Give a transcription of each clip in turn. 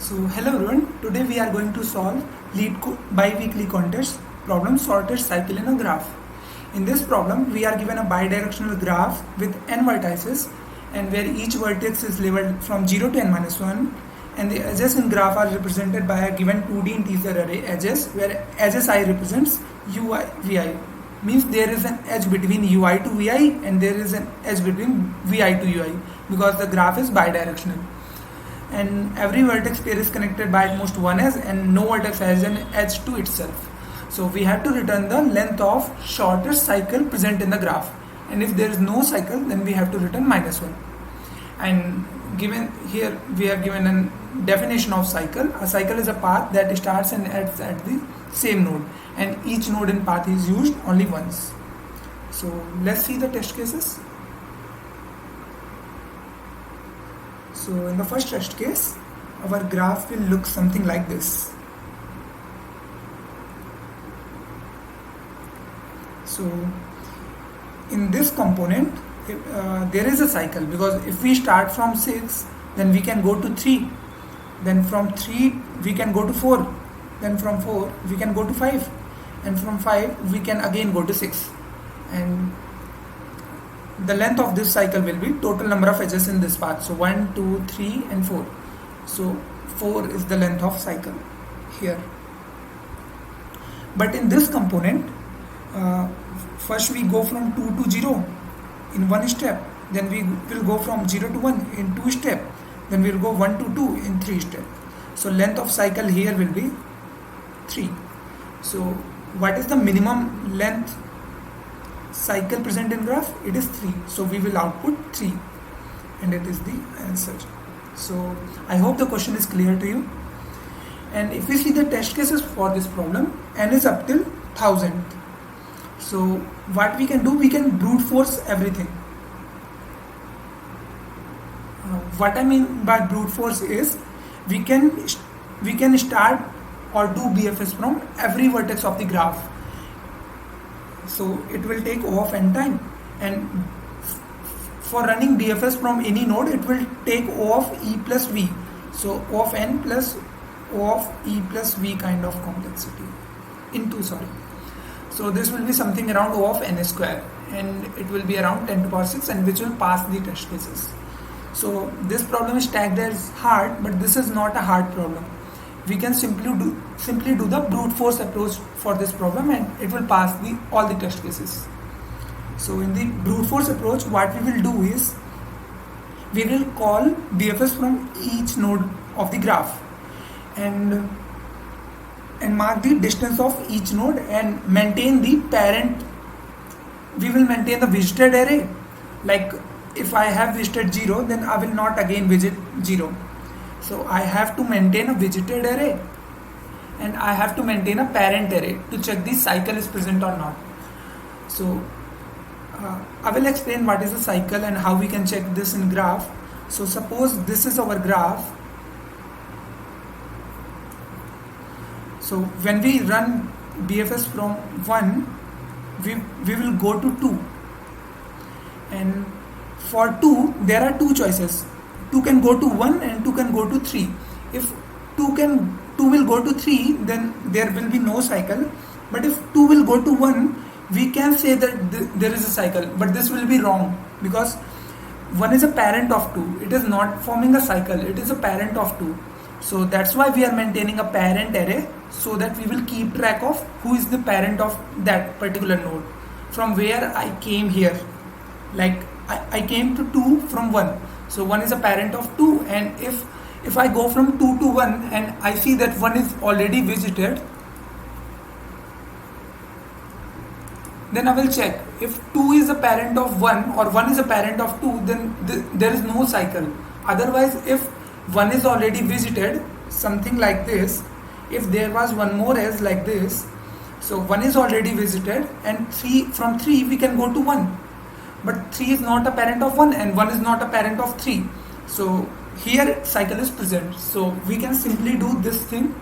So hello everyone, today we are going to solve bi-weekly contest problem sorted cycle in a graph. In this problem we are given a bidirectional graph with n vertices and where each vertex is labeled from 0 to n minus 1 and the edges in graph are represented by a given 2D integer array edges where edges I represents ui vi, means there is an edge between ui to vi and there is an edge between vi to ui because the graph is bidirectional. And every vertex pair is connected by at most one edge and no vertex has an edge to itself. So we have to return the length of shortest cycle present in the graph, and if there is no cycle then we have to return -1. And given here we have given a definition of cycle. A cycle is a path that starts and ends at the same node, and each node in path is used only once. So let's see the test cases. So in the first test case, our graph will look something like this. So in this component, there is a cycle because if we start from 6, then we can go to 3. Then from 3, we can go to 4. Then from 4, we can go to 5. And from 5, we can again go to 6. And the length of this cycle will be total number of edges in this path. So 1, 2, 3 and 4. So 4 is the length of cycle here. But in this component, first we go from 2 to 0 in one step. Then we will go from 0 to 1 in 2 steps. Then we will go 1 to 2 in 3 steps. So length of cycle here will be 3. So what is the minimum length cycle present in graph? It is 3. So we will output 3 and it is the answer. So I hope the question is clear to you. And if we see the test cases for this problem, n is up till 1000. So what we can do, we can brute force everything. What I mean by brute force is we can start or do BFS from every vertex of the graph. So it will take O of n time, and for running BFS from any node it will take O of e plus v. So O of n plus O of e plus v kind of complexity into So this will be something around O of n square, and it will be around 10 to the power 6, and which will pass the test cases. So this problem is tagged as hard, but this is not a hard problem. We can simply do the brute force approach for this problem and it will pass all the test cases. So in the brute force approach, what we will do is we will call BFS from each node of the graph and mark the distance of each node and maintain the parent. We will maintain the visited array. Like if I have visited 0, then I will not again visit 0. So I have to maintain a visited array and I have to maintain a parent array to check the cycle is present or not. So I will explain what is a cycle and how we can check this in graph. So suppose this is our graph. So when we run BFS from 1, we will go to 2. And for 2, there are two choices. 2 can go to 1 and 2 can go to 3. If 2 will go to 3, then there will be no cycle. But if 2 will go to 1, we can say that there is a cycle. But this will be wrong because 1 is a parent of 2. It is not forming a cycle. It is a parent of 2. So that's why we are maintaining a parent array, so that we will keep track of who is the parent of that particular node. From where I came here. Like I came to 2 from 1. So 1 is a parent of 2, and if I go from 2 to 1 and I see that 1 is already visited, then I will check. If 2 is a parent of 1 or 1 is a parent of 2, then there is no cycle. Otherwise, if 1 is already visited, something like this, if there was one more edge like this, so 1 is already visited and from 3 we can go to 1. But 3 is not a parent of 1 and 1 is not a parent of 3. So here cycle is present. So we can simply do this thing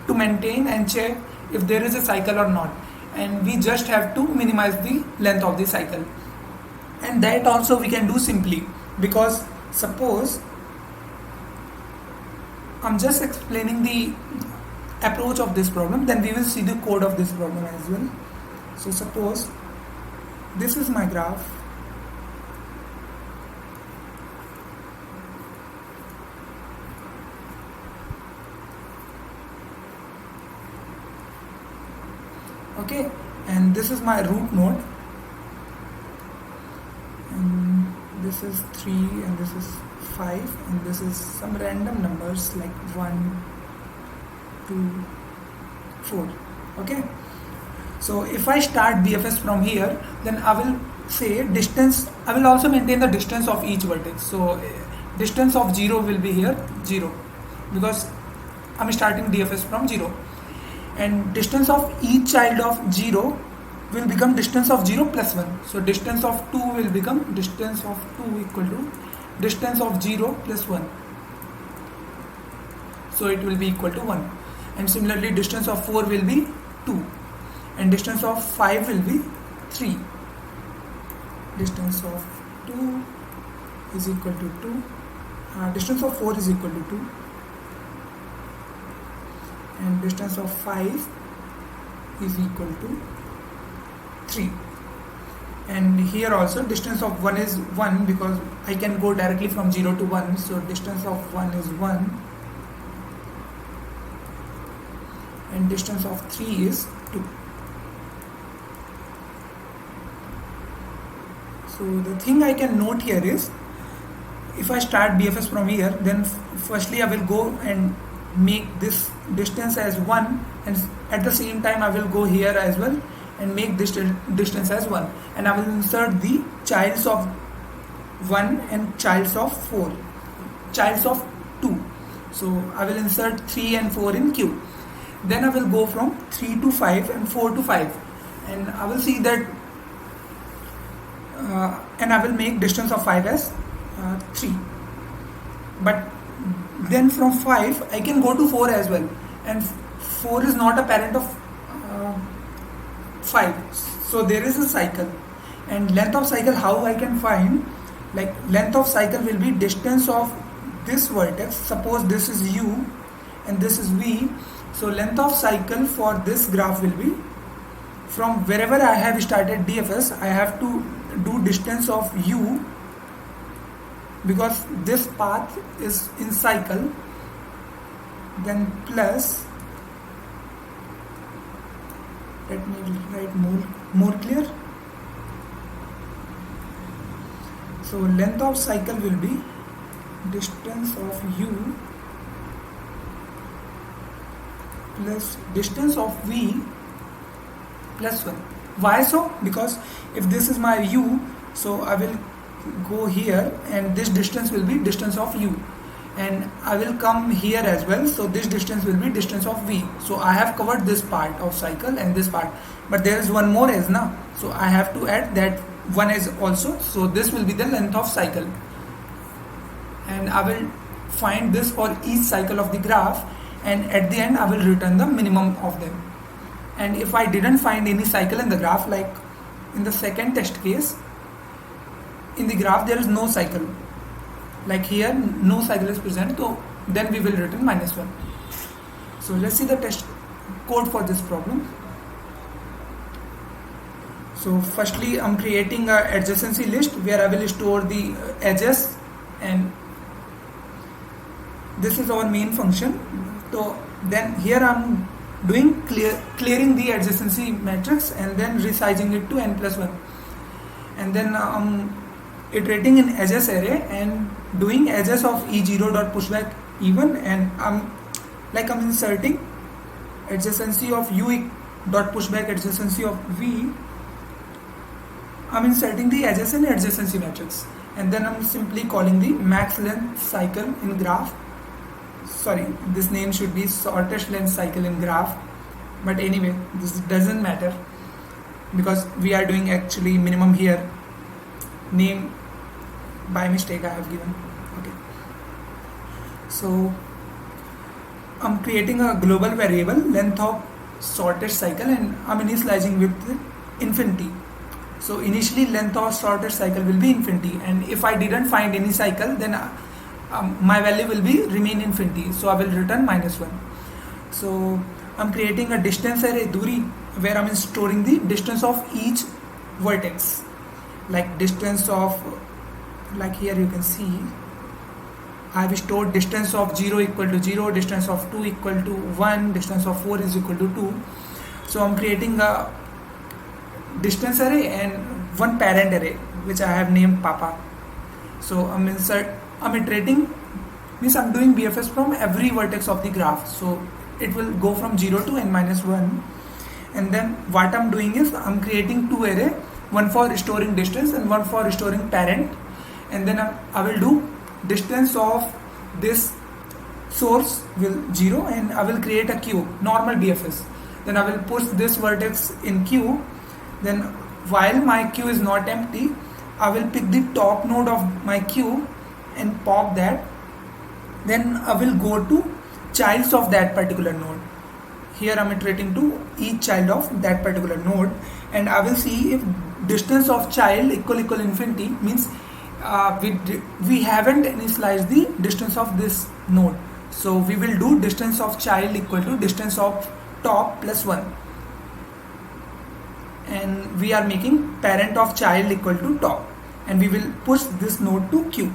to maintain and check if there is a cycle or not. And we just have to minimize the length of the cycle. And that also we can do simply because suppose I'm just explaining the approach of this problem, then we will see the code of this problem as well. So suppose this is my graph. Okay, and this is my root node, and this is 3 and this is 5 and this is some random numbers like 1, 2, 4. Okay, so if I start BFS from here, then I will say distance, I will also maintain the distance of each vertex. So distance of 0 will be here 0 because I'm starting DFS from 0, and distance of each child of 0 will become distance of 0 plus 1. So distance of 2 will become distance of 2 equal to distance of 0 plus 1. So it will be equal to 1. And similarly distance of 4 will be 2. And distance of 5 will be 3. Distance of 2 is equal to 2. Distance of 4 is equal to 2. And distance of 5 is equal to 3. And here also distance of 1 is 1 because I can go directly from 0 to 1. So distance of 1 is 1. And distance of 3 is 2. So the thing I can note here is, if I start BFS from here, then firstly I will go and make this distance as 1, and at the same time I will go here as well and make this distance as 1, and I will insert the childs of 1 and childs of 4, childs of 2. So I will insert 3 and 4 in Q. Then I will go from 3 to 5 and 4 to 5, and I will see that and I will make distance of 5 as 3. But then from 5 I can go to 4 as well, and 4 is not a parent of 5. So there is a cycle, and length of cycle, how I can find, like length of cycle will be distance of this vertex. Suppose this is U and this is V. So length of cycle for this graph will be from wherever I have started DFS, I have to do distance of U because this path is in cycle, then plus, let me write more clear. So length of cycle will be distance of U plus distance of V plus 1. Why so? Because if this is my U, so I will go here and this distance will be distance of U, and I will come here as well, so this distance will be distance of V. So I have covered this part of cycle and this part, but there is one more edge now, so I have to add that one edge also. So this will be the length of cycle, and I will find this for each cycle of the graph, and at the end I will return the minimum of them. And if I didn't find any cycle in the graph, like in the second test case, in the graph there is no cycle, like here no cycle is present, so then we will return -1. So let's see the test code for this problem. So firstly I'm creating a adjacency list where I will store the edges, and this is our main function. So then here I'm doing clearing the adjacency matrix and then resizing it to n+1, and then iterating in edges array and doing edges of E0 dot pushback even, and I'm inserting adjacency of U dot pushback adjacency of V. I'm inserting the edges in adjacency matrix, and then I'm simply calling the max length cycle in graph. Sorry, this name should be shortest length cycle in graph, but anyway this doesn't matter because we are doing actually minimum here. Name by mistake I have given. Okay, so I'm creating a global variable length of shortest cycle, and I'm initializing with infinity. So initially length of shortest cycle will be infinity, and if I didn't find any cycle, then my value will be remain infinity, so I will return -1. So I'm creating a distance array duri where I'm storing the distance of each vertex, like distance of, like here you can see I have stored distance of 0 equal to 0, distance of 2 equal to 1, distance of 4 is equal to 2. So I'm creating a distance array and one parent array which I have named Papa. So I'm iterating, means I'm doing BFS from every vertex of the graph. So it will go from 0 to n minus 1. And then what I'm doing is I'm creating two array, one for storing distance and one for storing parent. And then I will do distance of this source will 0 and I will create a queue, normal BFS. Then I will push this vertex in queue. Then while my queue is not empty, I will pick the top node of my queue and pop that. Then I will go to childs of that particular node. Here I am iterating to each child of that particular node, and I will see if distance of child equal infinity, means we haven't initialized the distance of this node. So we will do distance of child equal to distance of top plus 1. And we are making parent of child equal to top, and we will push this node to queue.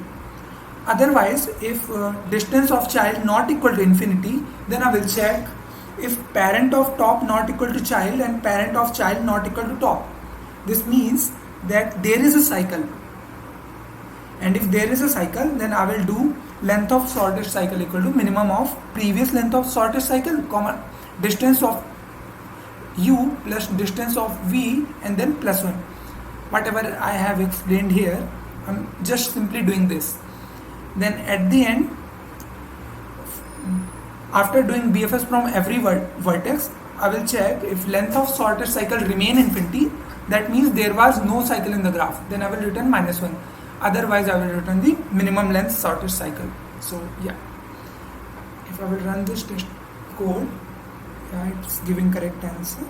Otherwise, if distance of child not equal to infinity, then I will check if parent of top not equal to child and parent of child not equal to top. This means that there is a cycle, and if there is a cycle, then I will do length of shortest cycle equal to minimum of previous length of shortest cycle, comma distance of u plus distance of v, and then plus 1. Whatever I have explained here, I'm just simply doing this. Then at the end, after doing BFS from every vertex, I will check if length of shortest cycle remain infinity, that means there was no cycle in the graph, then I will return -1. Otherwise I will return the minimum length shortest cycle. So yeah, if I will run this test code, yeah, it's giving correct answer.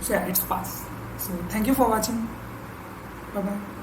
So yeah, it's passed. So thank you for watching. Bye bye.